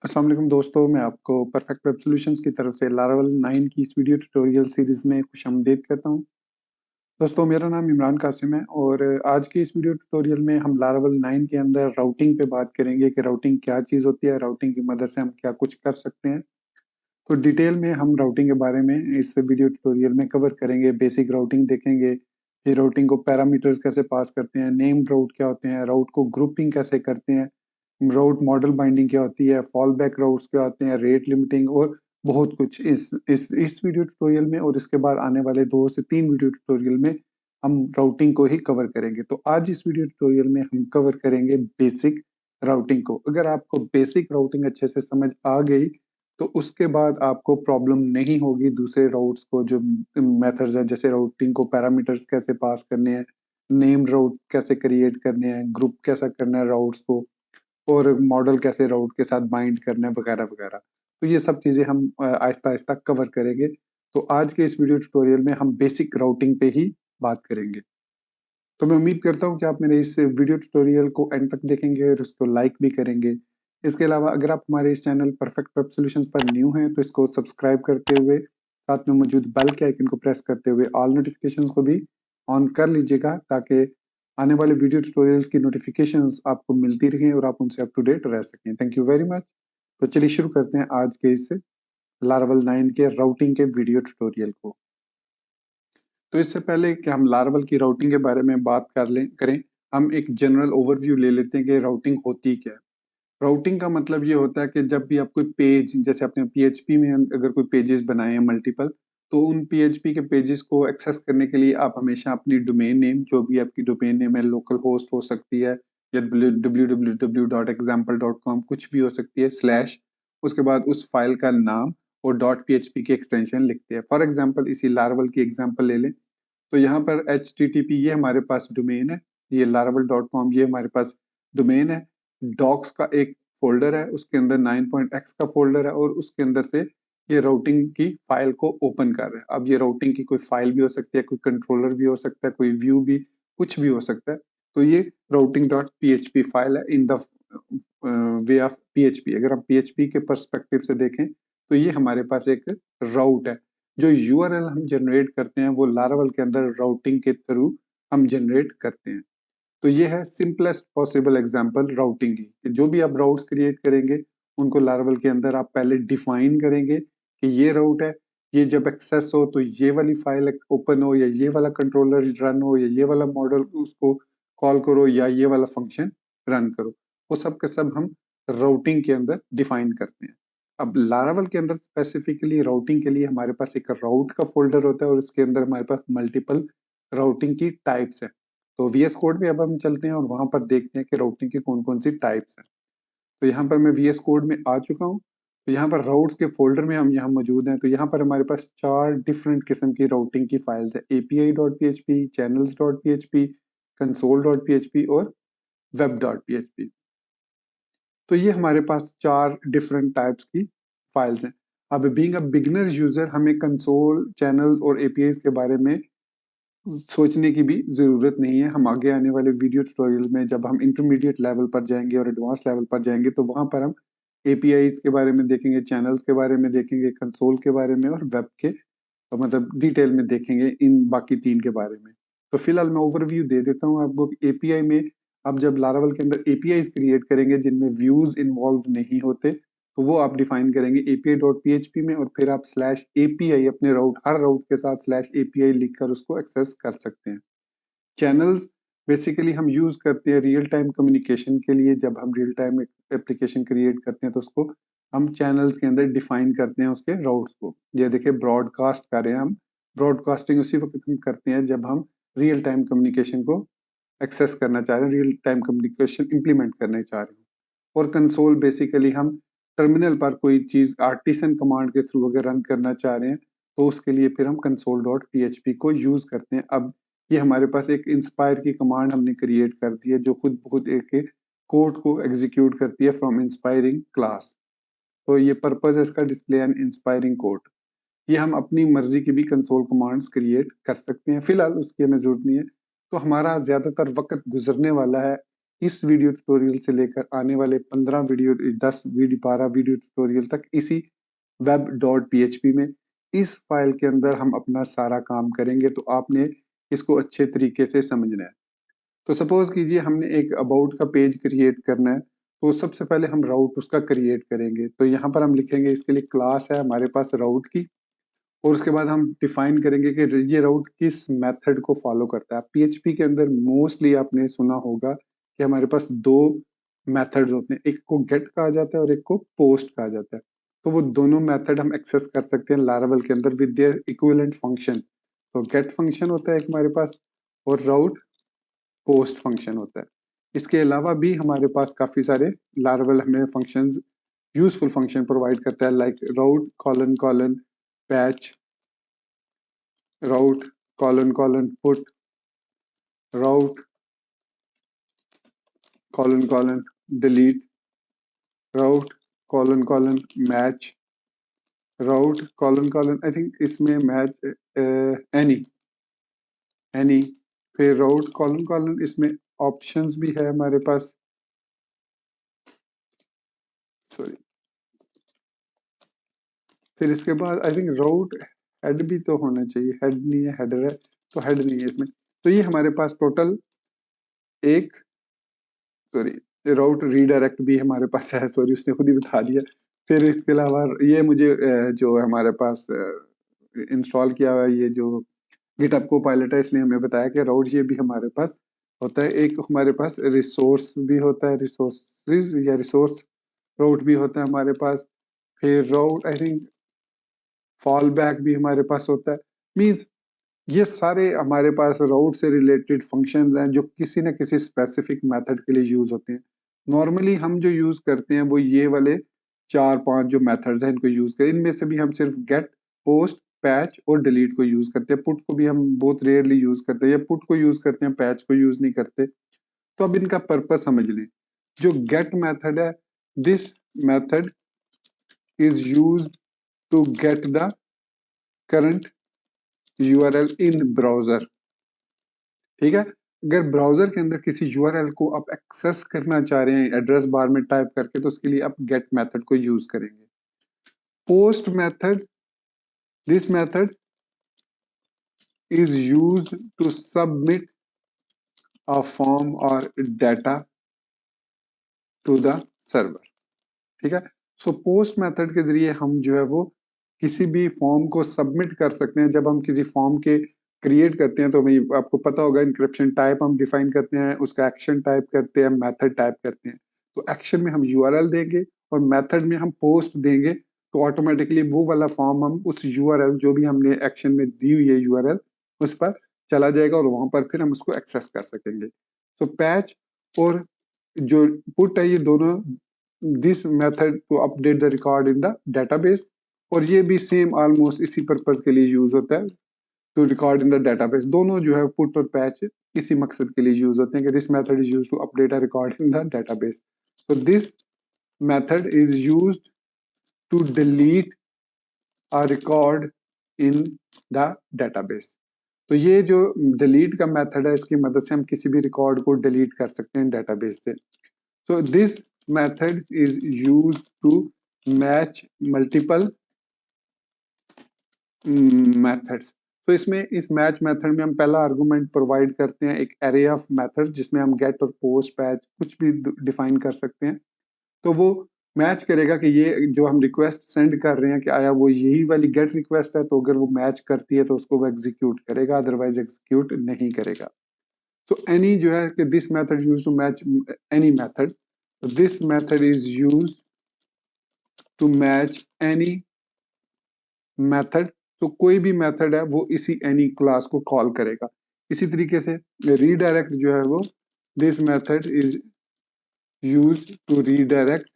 अस्सलाम वालेकुम दोस्तों, मैं आपको परफेक्ट वेब सॉल्यूशंस की तरफ से लारावेल 9 की इस वीडियो ट्यूटोरियल सीरीज में खुशामदीद कहता हूं। दोस्तों, मेरा नाम इमरान कासिम है और आज की इस वीडियो ट्यूटोरियल में हम लारावेल 9 के अंदर राउटिंग पे बात करेंगे कि राउटिंग क्या चीज़ होती है, राउटिंग की मदद से हम क्या कुछ कर सकते हैं। तो डिटेल में हम राउटिंग के बारे में इस वीडियो ट्यूटोरियल में कवर करेंगे। बेसिक राउटिंग देखेंगे, फिर राउटिंग को पैरामीटर्स कैसे पास करते हैं, नेम्ड राउट क्या होते हैं, राउट को ग्रुपिंग कैसे करते हैं, राउट मॉडल बाइंडिंग क्या होती है, फॉल बैक राउट्स क्या होते हैं, रेट लिमिटिंग और बहुत कुछ इस वीडियो ट्यूटोरियल में और इसके बाद आने वाले 2 से 3 वीडियो ट्यूटोरियल में हम राउटिंग को ही कवर करेंगे। तो आज इस वीडियो ट्यूटोरियल में हम कवर करेंगे बेसिक राउटिंग को। अगर आपको बेसिक राउटिंग अच्छे से समझ आ गई तो उसके बाद आपको प्रॉब्लम नहीं होगी दूसरे राउट्स को जो मेथड्स हैं, जैसे राउटिंग को पैरामीटर्स कैसे पास करने हैं, नेम राउट कैसे क्रिएट करने हैं, ग्रुप कैसा करना है राउट्स को और मॉडल कैसे राउट के साथ बाइंड करना है वगैरह वगैरह। तो ये सब चीजें हम आहिस्ता आहिस्ता कवर करेंगे। तो आज के इस वीडियो ट्यूटोरियल में हम बेसिक राउटिंग पे ही बात करेंगे। तो मैं उम्मीद करता हूँ कि आप मेरे इस वीडियो ट्यूटोरियल को एंड तक देखेंगे और उसको लाइक भी करेंगे। इसके अलावा अगर आप हमारे इस चैनल परफेक्ट वेब सॉल्यूशंस पर न्यू हैं तो इसको सब्सक्राइब करते हुए साथ में मौजूद बेल के आइकन को प्रेस करते हुए ऑल नोटिफिकेशंस को भी ऑन कर लीजिएगा, ताकि आने वाले वीडियो ट्यूटोरियल्स की नोटिफिकेशंस आपको मिलती रहें और आप उनसे अप टू डेट रह सकें। Thank you very much. तो चलिए शुरू करते हैं आज के इस लारावेल 9 के राउटिंग के वीडियो ट्यूटोरियल को। तो इससे पहले कि हम लारावेल की राउटिंग के बारे में बात करें, हम एक जनरल ओवरव्यू ले लेते हैं कि राउटिंग होती क्या है। राउटिंग का मतलब ये होता है कि जब भी आप कोई पेज, जैसे आपने पीएचपी में अगर कोई पेजेस बनाए हैं मल्टीपल, तो उन पीएचपी के पेजेस को एक्सेस करने के लिए आप हमेशा अपनी डोमेन नेम, जो भी आपकी डोमेन नेम है, लोकल होस्ट हो सकती है या www.example.com कुछ भी हो सकती है, स्लैश, उसके बाद उस फाइल का नाम और .php की एक्सटेंशन लिखते हैं। फॉर एग्जांपल इसी लारावेल की एग्जांपल ले लें, तो यहाँ पर HTTP ये हमारे पास डोमेन है, ये laravel.com ये हमारे पास डोमेन है। डॉक्स का एक फोल्डर है, उसके अंदर 9.x का फोल्डर है और उसके अंदर से ये राउटिंग की फाइल को ओपन कर रहा है। अब ये राउटिंग की कोई फाइल भी हो सकती है, कोई कंट्रोलर भी हो सकता है, कोई व्यू भी, कुछ भी हो सकता है। तो ये राउटिंग डॉट php फाइल है in the way of PHP। अगर हम PHP के परस्पेक्टिव से देखें तो ये हमारे पास एक राउट है। जो यूआरएल हम जनरेट करते हैं वो लारावेल के अंदर राउटिंग के थ्रू हम जनरेट करते हैं। तो ये है सिंपलेस्ट पॉसिबल एग्जांपल राउटिंग की, कि जो भी आप राउट्स क्रिएट करेंगे उनको लारावेल के अंदर आप पहले डिफाइन करेंगे कि ये राउट है, ये जब एक्सेस हो तो ये वाली फाइल ओपन हो या ये वाला कंट्रोलर रन हो या ये वाला मॉडल उसको कॉल करो या ये वाला फंक्शन रन करो। वो सब के सब हम राउटिंग के अंदर डिफाइन करते हैं। अब लारावेल के अंदर स्पेसिफिकली राउटिंग के लिए हमारे पास एक राउट का फोल्डर होता है और उसके अंदर हमारे पास मल्टीपल राउटिंग की टाइप्स है। तो वीएस कोड में अब हम चलते हैं और वहां पर देखते हैं कि राउटिंग की कौन कौन सी टाइप्स हैं। तो यहाँ पर मैं वीएस कोड में आ चुका हूँ। तो यहाँ पर राउट्स के फोल्डर में हम यहाँ मौजूद हैं। तो यहाँ पर हमारे पास 4 डिफरेंट किस्म की राउटिंग की फाइल्स है, API.php, channels.php, console.php और web.php। तो ये हमारे पास 4 डिफरेंट टाइप्स की फाइल्स हैं। अब बीइंग अ बिगिनर यूजर हमें कंसोल, चैनल्स और एपीआईज के बारे में सोचने की भी ज़रूरत नहीं है। हम आगे आने वाले वीडियो ट्यूटोरियल में जब हम इंटरमीडिएट लेवल पर जाएँगे और एडवांस लेवल पर जाएँगे तो वहाँ पर हम एपीआईज़ के बारे में देखेंगे, चैनल्स के बारे में देखेंगे, कंसोल के बारे में और वेब के मतलब डिटेल में देखेंगे इन बाकी 3 के बारे में। तो फिलहाल मैं ओवरव्यू दे देता हूँ आपको कि एपीआई में आप जब लारावेल के अंदर एपीआईज़ क्रिएट करेंगे जिनमें व्यूज़ इन्वॉल्व नहीं होते, तो वो आप डिफाइन करेंगे API.php में और फिर आप स्लैश API अपने राउट, हर राउट के साथ स्लैश API लिखकर उसको एक्सेस कर सकते हैं। चैनल्स बेसिकली हम यूज करते हैं रियल टाइम कम्युनिकेशन के लिए। जब हम रियल टाइम एप्लीकेशन क्रिएट करते हैं तो उसको हम चैनल्स के अंदर डिफाइन करते हैं उसके राउट्स को। ये देखिए ब्रॉडकास्ट कर रहे हैं हम, ब्रॉडकास्टिंग उसी वक्त हम करते हैं जब हम रियल टाइम कम्युनिकेशन को एक्सेस करना चाह रहे हैं, रियल टाइम कम्युनिकेशन इंप्लीमेंट करना चाह रहे हैं। और कंसोल बेसिकली हम टर्मिनल पर कोई चीज आर्टिसन कमांड के थ्रू अगर रन करना चाह रहे हैं तो उसके लिए फिर हम console.php को यूज करते हैं। अब ये हमारे पास एक इंस्पायर की कमांड हमने क्रिएट कर दी है जो खुद बहुत एक कोड को एग्जीक्यूट करती है फ्रॉम इंस्पायरिंग क्लास। तो ये पर्पज है इसका, डिस्प्ले एन इंस्पायरिंग कोड। ये हम अपनी मर्जी की भी कंसोल कमांड्स क्रिएट कर सकते हैं, फिलहाल उसकी हमें जरूरत नहीं है। तो हमारा ज्यादातर वक्त गुजरने वाला है इस वीडियो ट्यूटोरियल से लेकर आने वाले 15 वीडियो 10 वीडियो 12 वीडियो ट्यूटोरियल तक इसी web.php में इस फाइल के अंदर हम अपना सारा काम करेंगे। तो आपने इसको अच्छे तरीके से समझना है। तो सपोज कीजिए हमने एक अबाउट का पेज क्रिएट करना है, तो सबसे पहले हम राउट उसका क्रिएट करेंगे। तो यहाँ पर हम लिखेंगे, इसके लिए क्लास है हमारे पास राउट की, और उसके बाद हम डिफाइन करेंगे कि ये राउट किस मेथड को फॉलो करता है। पीएचपी के अंदर मोस्टली आपने सुना होगा कि हमारे पास दो मेथड्स होते हैं, एक को गेट कहा जाता है और एक को पोस्ट कहा जाता है। तो वो दोनों मेथड हम एक्सेस कर सकते हैं लारावेल के अंदर विद देयर इक्विवेलेंट फंक्शन। तो गेट फंक्शन होता है एक हमारे पास, और राउट पोस्ट फंक्शन होता है। इसके अलावा भी हमारे पास काफी सारे लारावेल हमें फंक्शंस, यूजफुल फंक्शन प्रोवाइड करता है, like route colon colon patch, route colon colon put, route colon colon delete, route colon colon match, route colon colon I think इसमें मैच एनी, फिर राउट कॉलन कॉलन इसमें options भी है हमारे पास, sorry. फिर इसके बाद आई थिंक राउट हेड भी तो होना चाहिए, हेड नहीं है, हेडर है, तो हेड नहीं है इसमें। तो ये हमारे पास टोटल एक, सॉरी राउट रीडायरेक्ट भी हमारे पास है, सॉरी उसने खुद ही बता दिया। फिर इसके अलावा ये मुझे जो हमारे पास इंस्टॉल किया हुआ है, ये जो गिटहब कोपायलट है, इसने हमें बताया कि राउट ये भी हमारे पास होता है। एक हमारे पास रिसोर्स भी होता है, रिसोर्सेज या रिसोर्स राउट भी होता है हमारे पास। फिर राउट आई थिंक फॉल बैक भी हमारे पास होता है। मीन्स ये सारे हमारे पास राउट से रिलेटेड फंक्शंस हैं जो किसी न किसी स्पेसिफिक मेथड के लिए यूज होते हैं। नॉर्मली हम जो यूज करते हैं वो ये वाले 4-5 जो मेथड्स हैं इनको यूज करें। इनमें से भी हम सिर्फ गेट, पोस्ट, पैच और डिलीट को यूज करते हैं। पुट को भी हम बहुत रेयरली यूज करते हैं, या पुट को यूज करते हैं, पैच को यूज नहीं करते। तो अब इनका पर्पस समझ लें। जो गेट मेथड है, this method is use to get the current URL in browser. ठीक है, अगर ब्राउजर के अंदर किसी URL को आप एक्सेस करना चाह रहे हैं एड्रेस बार में टाइप करके, तो उसके लिए आप गेट मेथड को यूज करेंगे। Post method, this method is used to submit a form और डाटा टू द सर्वर। ठीक है, सो पोस्ट मेथड के जरिए हम जो है वो किसी भी फॉर्म को सबमिट कर सकते हैं। जब हम किसी फॉर्म के क्रिएट करते हैं तो हमें, आपको पता होगा, इंक्रिप्शन टाइप हम डिफाइन करते हैं, उसका एक्शन टाइप करते हैं, मेथड टाइप करते हैं। तो एक्शन में हम URL देंगे और मेथड में हम पोस्ट देंगे, तो ऑटोमेटिकली वो वाला फॉर्म हम उस URL जो भी हमने एक्शन में दी हुई है URL, उस पर चला जाएगा और वहां पर फिर हम उसको एक्सेस कर सकेंगे। सो पैच और जो पुट है, ये दोनों this method to update the record in the database, और ये भी सेम ऑलमोस्ट इसी पर्पज के लिए यूज होता है, to record in the database. दोनों जो है पुट और पैच इसी मकसद के लिए यूज होते हैं कि this method is used to update a record in the database. तो this method is used to delete a record in the database. तो ये जो डिलीट का मेथड है, इसकी मदद से हम किसी भी रिकॉर्ड को डिलीट कर सकते हैं डेटाबेस से। So this method is used to match multiple methods. तो इसमें इस मैच मेथड में हम पहला आर्गुमेंट प्रोवाइड करते हैं, एक एरे ऑफ मेथड, जिसमें हम गेट और पोस्ट, पैच कुछ भी डिफाइन कर सकते हैं। तो वो मैच करेगा कि ये जो हम रिक्वेस्ट सेंड कर रहे हैं कि आया वो यही वाली गेट रिक्वेस्ट है, तो अगर वो मैच करती है तो उसको वो एग्जीक्यूट करेगा, अदरवाइज एग्जीक्यूट नहीं करेगा। So any जो है कि this method used to match any method. So this method is used to match any method. तो कोई भी मेथड है वो इसी any क्लास को कॉल करेगा। इसी तरीके से redirect जो है वो, this method is used to redirect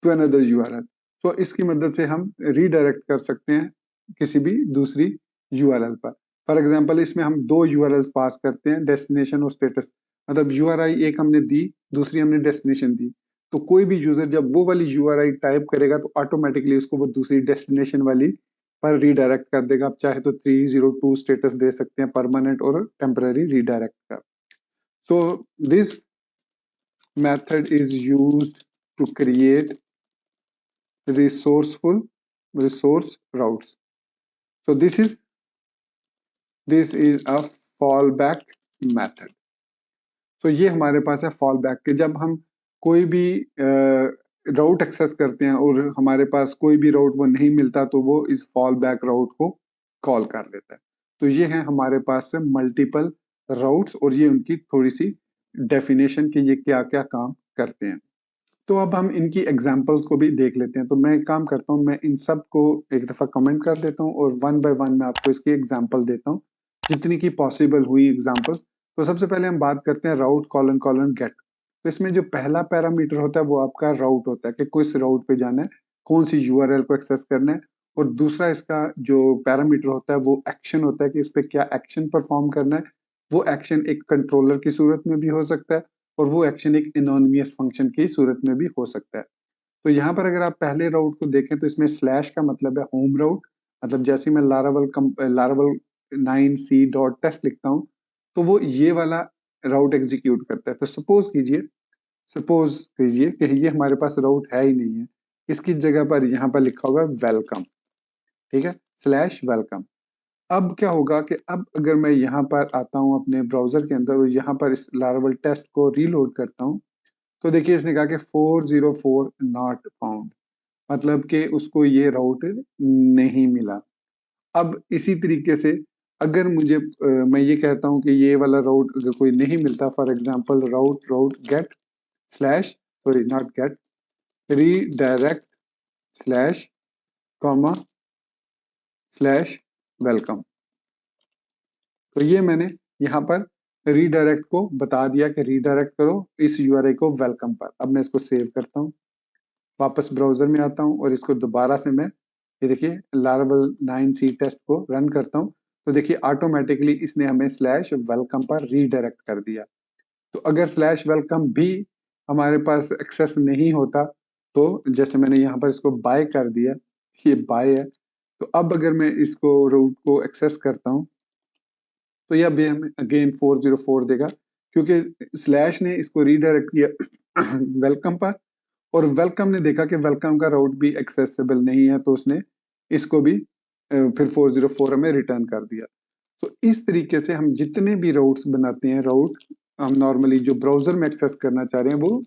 to another URL. तो इसकी मदद से हम redirect कर सकते हैं किसी भी दूसरी URL पर। फॉर एग्जाम्पल इसमें हम दो URLs पास करते हैं, डेस्टिनेशन और स्टेटस। मतलब URI एक हमने दी, दूसरी हमने डेस्टिनेशन दी। तो कोई भी यूजर जब वो वाली URI टाइप करेगा तो ऑटोमेटिकली उसको वो दूसरी डेस्टिनेशन वाली पर रीडायरेक्ट कर देगा। आप चाहे तो 302 स्टेटस दे सकते हैं, परमानेंट और टेम्पररी रीडायरेक्ट का। So this method is used to create resource routes. So this is a fallback method. तो ये हमारे पास है फॉल बैक के जब हम कोई भी राउट एक्सेस करते हैं और हमारे पास कोई भी राउट वो नहीं मिलता तो वो इस फॉल बैक राउट को कॉल कर लेता है। तो ये है हमारे पास से मल्टीपल राउट्स और ये उनकी थोड़ी सी डेफिनेशन कि ये क्या क्या काम करते हैं। तो अब हम इनकी एग्जाम्पल्स को भी देख लेते हैं। तो मैं एक काम करता हूँ, मैं इन सब को एक दफा कमेंट कर देता हूँ और वन बाय वन मैं आपको इसकी एग्जाम्पल देता हूँ जितनी की पॉसिबल हुई एग्जाम्पल्स। तो सबसे पहले हम बात करते हैं राउट कॉलन कॉलन गेट। तो इसमें जो पहला पैरामीटर होता है वो आपका राउट होता है कि किस राउट पे जाना है, कौन सी यूआरएल को एक्सेस करना है। और दूसरा इसका जो पैरामीटर होता है वो एक्शन होता है कि इस पे क्या एक्शन परफॉर्म करना है। वो एक्शन एक कंट्रोलर की सूरत में भी हो सकता है और वो एक्शन एक एनोनिमस फंक्शन की सूरत में भी हो सकता है। तो यहाँ पर अगर आप पहले राउट को देखें तो इसमें स्लैश का मतलब है होम राउट। मतलब जैसे मैं लारावल 9c डॉट टेस्ट लिखता हूँ तो वो ये वाला राउट एग्जीक्यूट करता है। तो सपोज कीजिए कि ये हमारे पास राउट है ही नहीं है, इसकी जगह पर यहाँ पर लिखा हुआ है वेलकम, ठीक है, स्लैश वेलकम। अब क्या होगा कि अब अगर मैं यहाँ पर आता हूँ अपने ब्राउजर के अंदर और यहाँ पर इस लारावल टेस्ट को रीलोड करता हूँ तो देखिए इसने कहा कि 404 नॉट फाउंड, मतलब कि उसको ये राउट नहीं मिला। अब इसी तरीके से अगर मुझे मैं ये कहता हूँ कि ये वाला राउट अगर कोई नहीं मिलता, for example route route get slash sorry not get redirect slash comma slash welcome. तो ये मैंने यहाँ पर रीडायरेक्ट को बता दिया कि रीडायरेक्ट करो इस यूआरएल को वेलकम पर। अब मैं इसको सेव करता हूँ, वापस ब्राउजर में आता हूँ और इसको दोबारा से मैं ये देखिए लारावल 9c टेस्ट को रन करता हूँ तो देखिए ऑटोमेटिकली इसने हमें स्लैश वेलकम पर रीडायरेक्ट कर दिया। तो अगर स्लैश वेलकम भी हमारे पास एक्सेस नहीं होता तो जैसे मैंने यहाँ पर इसको बाय कर दिया, ये बाय है। तो अब अगर मैं इसको रूट को एक्सेस करता हूँ तो यह भी हमें अगेन 404 देगा क्योंकि स्लैश ने इसको रीडायरेक्ट किया वेलकम पर और वेलकम ने देखा कि वेलकम का राउट भी एक्सेसिबल नहीं है तो उसने इसको भी फिर 404 हमें रिटर्न कर दिया। तो इस तरीके से हम जितने भी राउट्स बनाते हैं, राउट हम नॉर्मली जो ब्राउजर में एक्सेस करना चाह रहे हैं वो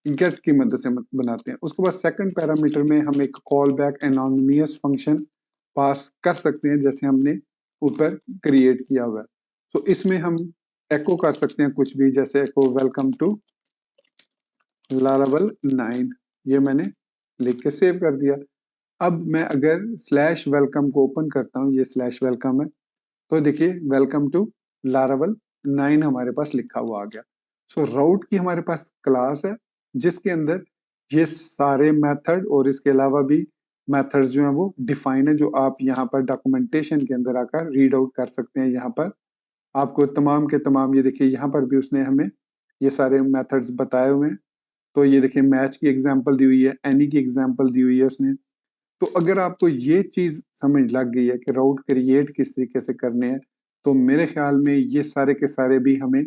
गेट की मदद से बनाते हैं। उसके बाद सेकंड पैरामीटर में हम एक कॉल बैक एनोनिमस फंक्शन पास कर सकते हैं जैसे हमने ऊपर क्रिएट किया हुआ है। तो इसमें हम एको कर सकते हैं कुछ भी, जैसे एको वेलकम टू लारावल 9, ये मैंने लिख के सेव कर दिया। अब मैं अगर स्लैश वेलकम को ओपन करता हूँ, ये स्लैश वेलकम है, तो देखिए वेलकम टू लारावल 9 हमारे पास लिखा हुआ आ गया। सो राउट की हमारे पास क्लास है जिसके अंदर ये सारे मेथड और इसके अलावा भी मेथड्स जो हैं वो डिफाइन है, जो आप यहाँ पर डॉक्यूमेंटेशन के अंदर आकर रीड आउट कर सकते हैं। यहाँ पर आपको तमाम के तमाम, ये देखिए यहाँ पर भी उसने हमें ये सारे मेथड्स बताए हुए हैं। तो ये देखिए मैच की एग्जांपल दी हुई है, एनी की एग्जांपल दी हुई है उसने। तो अगर आपको ये चीज समझ लग गई है कि राउट क्रिएट किस तरीके से करने हैं तो मेरे ख्याल में ये सारे के सारे भी हमें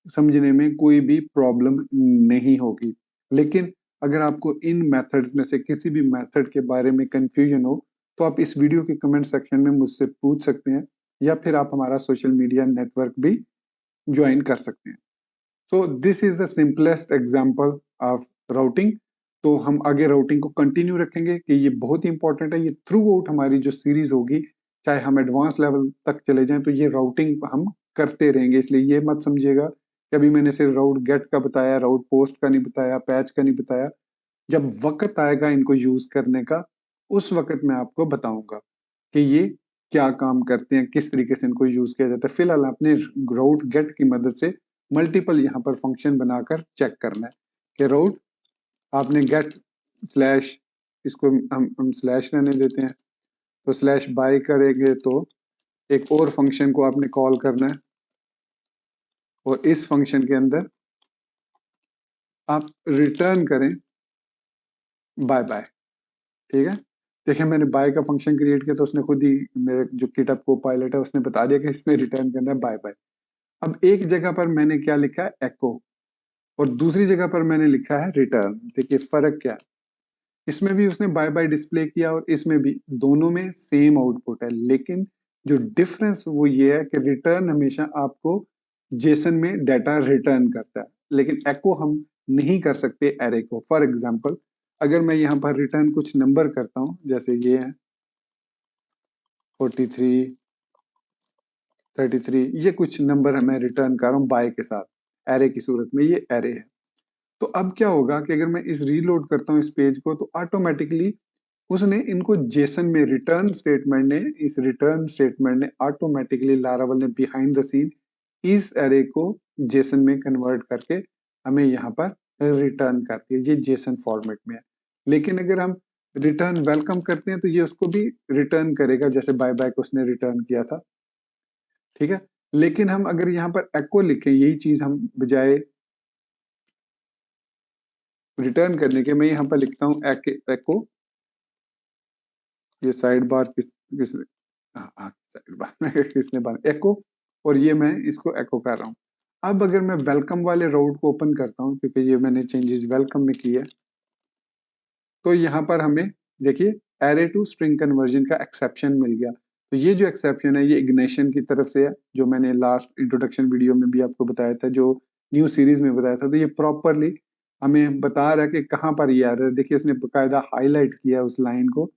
समझने में कोई भी प्रॉब्लम नहीं होगी। लेकिन अगर आपको इन मेथड्स में से किसी भी मेथड के बारे में कंफ्यूजन हो तो आप इस वीडियो के कमेंट सेक्शन में मुझसे पूछ सकते हैं या फिर आप हमारा सोशल मीडिया नेटवर्क भी ज्वाइन कर सकते हैं। So this is the simplest example of routing. तो हम आगे राउटिंग को कंटिन्यू रखेंगे कि ये बहुत ही इंपॉर्टेंट है। ये थ्रू आउट हमारी जो सीरीज होगी, चाहे हम एडवांस लेवल तक चले जाएं तो ये राउटिंग हम करते रहेंगे। इसलिए ये मत समझिएगा कि अभी मैंने सिर्फ राउट गेट का बताया, राउट पोस्ट का नहीं बताया, पैच का नहीं बताया। जब वक्त आएगा इनको यूज करने का उस वक्त मैं आपको बताऊंगा कि ये क्या काम करते हैं, किस तरीके से इनको यूज किया जाता है। फिलहाल अपने राउट गेट की मदद से मल्टीपल यहाँ पर फंक्शन बनाकर चेक करना है कि राउट आपने गेट स्लैश, इसको हम स्लैश रहने देते हैं, तो स्लैश बाय करेंगे तो एक और फंक्शन को आपने कॉल करना है और इस फंक्शन के अंदर आप रिटर्न करें बाय बाय, ठीक है। देखिए मैंने बाय का फंक्शन क्रिएट किया तो उसने खुद ही, मेरे जो गिटहब को पायलट है उसने बता दिया कि इसमें रिटर्न करना है बाय बाय। अब एक जगह पर मैंने क्या लिखा है, एको, और दूसरी जगह पर मैंने लिखा है रिटर्न। देखिए फर्क क्या है, इसमें भी उसने बाय बाय डिस्प्ले किया और इसमें भी, दोनों में सेम आउटपुट है, लेकिन जो डिफरेंस वो ये है कि रिटर्न हमेशा आपको जेसन में डाटा रिटर्न करता है, लेकिन एको हम नहीं कर सकते एरे को। फॉर एग्जांपल अगर मैं यहाँ पर रिटर्न कुछ नंबर करता हूँ, जैसे ये है 43, 33, ये कुछ नंबर मैं रिटर्न कर रहा हूँ बाय के साथ, एरे की सूरत में, ये एरे है। तो अब क्या होगा कि अगर मैं इस रीलोड करता हूँ इस पेज को, तो ऑटोमेटिकली उसने इनको जेसन में, रिटर्न स्टेटमेंट ने, इस रिटर्न स्टेटमेंट ने ऑटोमेटिकली, लारावल ने बिहाइंड द सीन इस एरे को जेसन में कन्वर्ट करके हमें यहाँ पर रिटर्न करती है, ये जेसन फॉर्मेट में है। लेकिन अगर हम रिटर्न वेलकम करते हैं तो ये उसको भी रिटर्न करेगा, जैसे बाय बाय को उसने रिटर्न किया था, ठीक है। लेकिन हम अगर यहाँ पर एको लिखें, यही चीज हम बजाय रिटर्न करने के, मैं यहाँ पर लिखता हूँ एको, ये साइड बार किसने, हाँ साइड बार किसने बार एको, और ये मैं इसको एको कर रहा हूँ। अब अगर मैं वेलकम वाले राउट को ओपन करता हूँ, क्योंकि ये मैंने चेंजेस वेलकम में की है, तो यहाँ पर हमें देखिए एरे टू स्ट्रिंग कन्वर्जन का एक्सेप्शन मिल गया। तो ये जो एक्सेप्शन है ये इग्निशन की तरफ से है, जो मैंने लास्ट इंट्रोडक्शन वीडियो में भी आपको बताया था, जो न्यू सीरीज में बताया था। तो ये प्रॉपरली हमें बता रहा है कि कहाँ पर ये एरर, देखिए उसने बकायदा हाईलाइट किया उस लाइन को,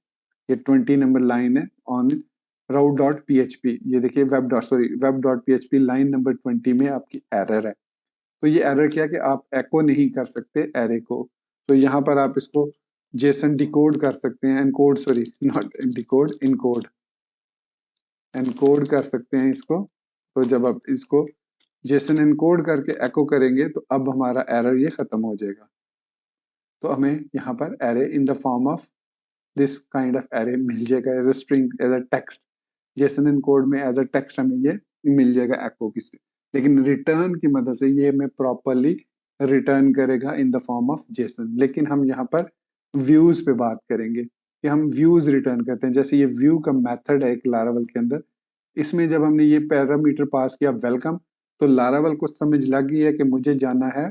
ये 20 नंबर लाइन है ऑन राउट डॉट पी, ये देखिए web dot P line number 20 में आपकी एरर है। तो ये एरर क्या कि आप एको नहीं कर सकते एरे को, तो यहाँ पर आप इसको जेसन डिकोड कर सकते हैं, encode, sorry not decode, encode, encode कर सकते हैं इसको। तो जब आप इसको जेसन एनकोड करके एको करेंगे तो अब हमारा एरर ये खत्म हो जाएगा। तो हमें यहाँ पर array in the form of this kind of array मिल जाएगा, as a string, as a text, JSON encode में एज अ टेक्स्ट हमें ये मिल जाएगा एको की से। लेकिन रिटर्न की मदद से ये हमें प्रॉपरली रिटर्न करेगा इन द फॉर्म ऑफ जेसन। लेकिन हम यहाँ पर व्यूज पे बात करेंगे कि हम व्यूज रिटर्न करते हैं। जैसे ये व्यू का मेथड है एक लारावल के अंदर, इसमें जब हमने ये पैरामीटर पास किया वेलकम, तो लारावल को समझ लग गई है कि मुझे जाना है,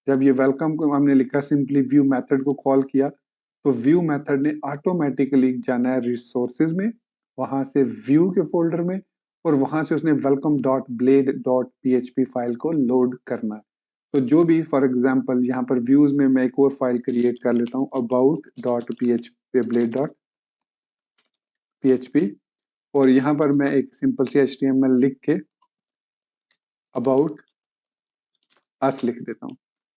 जब ये वेलकम को हमने लिखा, सिंपली व्यू मेथड को कॉल किया, तो व्यू मेथड ने ऑटोमेटिकली जाना है रिसोर्सेज में, वहां से व्यू के फोल्डर में, और वहां से उसने welcome dot blade dot PHP file को लोड करना है। तो जो भी, फॉर एग्जांपल यहाँ पर व्यूज में मैं एक और फाइल क्रिएट कर लेता हूँ, about dot PHP blade dot PHP, और यहाँ पर मैं एक सिंपल सी एचटीएमएल लिख के अबाउट अस लिख देता हूँ।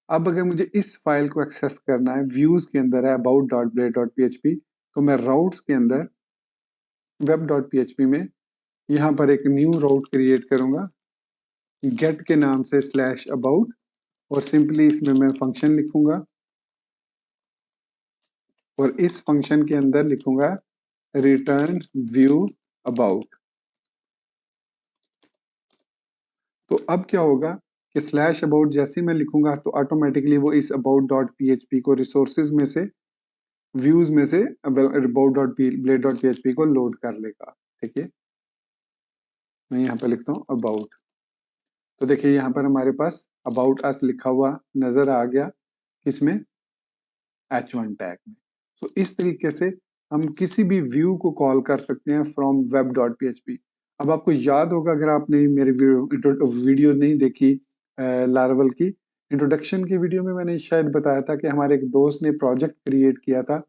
अब अगर मुझे इस फाइल को एक्सेस करना है, व्यूज के अंदर है about dot blade dot PHP, तो मैं राउट्स के अंदर वेब डॉट पीएचपी में यहाँ पर एक न्यू राउट क्रिएट करूंगा, गेट के नाम से स्लैश अबाउट, और सिंपली इसमें मैं फंक्शन लिखूंगा, और इस फंक्शन के अंदर लिखूंगा रिटर्न व्यू अबाउट। तो अब क्या होगा कि स्लैश अबाउट जैसे ही मैं लिखूंगा तो ऑटोमेटिकली वो इस अबाउट डॉट पीएचपी को रिसोर्सेज में से, व्यूज में say about dot blade dot PHP को लोड कर लेगा। देखिए मैं यहाँ पर लिखता हूँ अबाउट, तो देखिए यहाँ पर हमारे पास अबाउट अस लिखा हुआ नजर आ गया, किसमें, H1 टैग में। तो इस तरीके से हम किसी भी व्यू को कॉल कर सकते हैं फ्रॉम वेब डॉट पीएचपी। अब आपको याद होगा, अगर आपने मेरी वीडियो नहीं देखी लारवल की इंट्रोडक्शन की वीडियो में, मैंने शायद बताया था कि हमारे एक दोस्त ने प्रोजेक्ट क्रिएट किया था,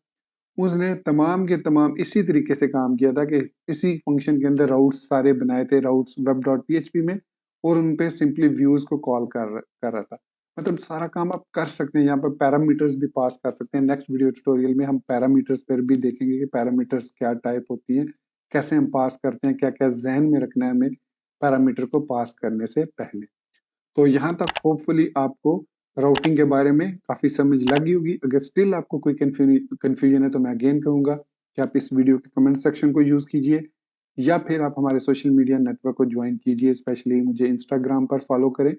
उसने तमाम के तमाम इसी तरीके से काम किया था कि इसी फंक्शन के अंदर राउट्स सारे बनाए थे, राउट्स वेब डॉट पीएचपी में, और उन पे सिंपली व्यूज को कॉल कर रहा था। मतलब सारा काम आप कर सकते हैं, यहाँ पर पैरामीटर्स भी पास कर सकते हैं। नेक्स्ट वीडियो ट्यूटोरियल में हम पैरामीटर्स पर भी देखेंगे कि पैरामीटर्स क्या टाइप होती हैं, कैसे हम पास करते हैं, क्या क्या जहन में रखना है हमें पैरामीटर को पास करने से पहले। तो यहाँ तक होपफुली आपको राउटिंग के बारे में काफी समझ लगी होगी। अगर स्टिल आपको कोई कंफ्यूजन है तो मैं अगेन कहूंगा कि आप इस वीडियो के कमेंट सेक्शन को यूज कीजिए, या फिर आप हमारे सोशल मीडिया नेटवर्क को ज्वाइन कीजिए, स्पेशली मुझे इंस्टाग्राम पर फॉलो करें,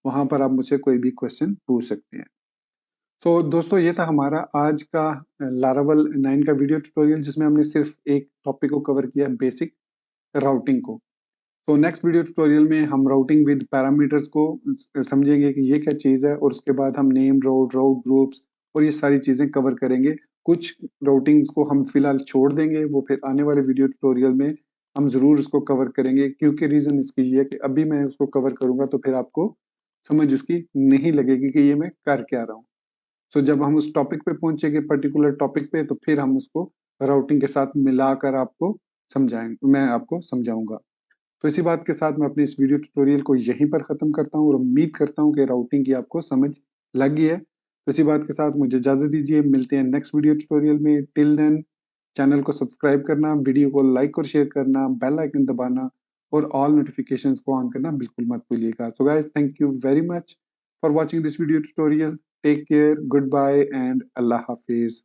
वहां पर आप मुझसे कोई भी क्वेश्चन पूछ सकते हैं। तो दोस्तों ये था हमारा आज का लारावल 9 का वीडियो ट्यूटोरियल, जिसमें हमने सिर्फ एक टॉपिक को कवर किया, बेसिक राउटिंग को। तो नेक्स्ट वीडियो ट्यूटोरियल में हम राउटिंग विद पैरामीटर्स को समझेंगे कि ये क्या चीज़ है, और उसके बाद हम नेम राउट ग्रुप्स और ये सारी चीज़ें कवर करेंगे। कुछ राउटिंग्स को हम फिलहाल छोड़ देंगे, वो फिर आने वाले वीडियो ट्यूटोरियल में हम ज़रूर उसको कवर करेंगे, क्योंकि रीज़न इसकी ये है कि अभी मैं उसको कवर करूँगा तो फिर आपको समझ उसकी नहीं लगेगी कि ये मैं कर क्या रहा हूँ। सो जब हम उस टॉपिक पे पहुंचेंगे, पर्टिकुलर टॉपिक पे, तो फिर हम उसको राउटिंग के साथ मिलाकर आपको मैं आपको समझाऊंगा। तो इसी बात के साथ मैं अपनी इस वीडियो ट्यूटोरियल को यहीं पर ख़त्म करता हूँ, और उम्मीद करता हूँ कि राउटिंग की आपको समझ लग गई है। तो इसी बात के साथ मुझे इजाज़त दीजिए, मिलते हैं नेक्स्ट वीडियो ट्यूटोरियल में। टिल देन चैनल को सब्सक्राइब करना, वीडियो को लाइक और शेयर करना, बेल आइकन दबाना और ऑल नोटिफिकेशंस को ऑन करना बिल्कुल मत भूलिएगा। So guys, thank you very much for watching this video tutorial. Take care, goodbye and अल्लाह हाफिज़।